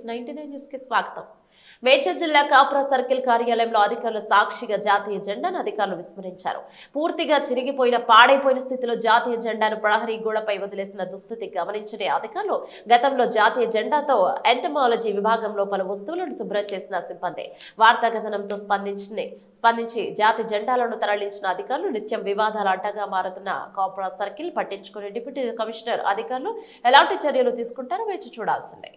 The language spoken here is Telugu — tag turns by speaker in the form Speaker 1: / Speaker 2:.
Speaker 1: 99 న్యూస్ కి స్వాగతం. మేడ్చల్ జిల్లా కాప్రా సర్కిల్ కార్యాలయంలో అధికారులు సాక్షిగా జాతీయ జెండాను అధికారులు విస్మరించారు. పూర్తిగా చిరిగిపోయిన పాడైపోయిన స్థితిలో జాతీయ జెండాను ప్రహరీ గోడపై వదిలేసిన దుస్థితి గమనించిన అధికారులు గతంలో జాతీయ జెండాతో ఎంటమాలజీ విభాగంలో పలు వస్తువులను శుభ్రం చేసిన సిబ్బంది వార్తాకథనంతో స్పందించి జాతి జెండాలను తరలించిన అధికారులు నిత్యం వివాదాల అడ్డగా మారుతున్న కాప్రా సర్కిల్ పట్టించుకునే డిప్యూటీ కమిషనర్ అధికారులు ఎలాంటి చర్యలు తీసుకుంటారో వేచి చూడాల్సిందే.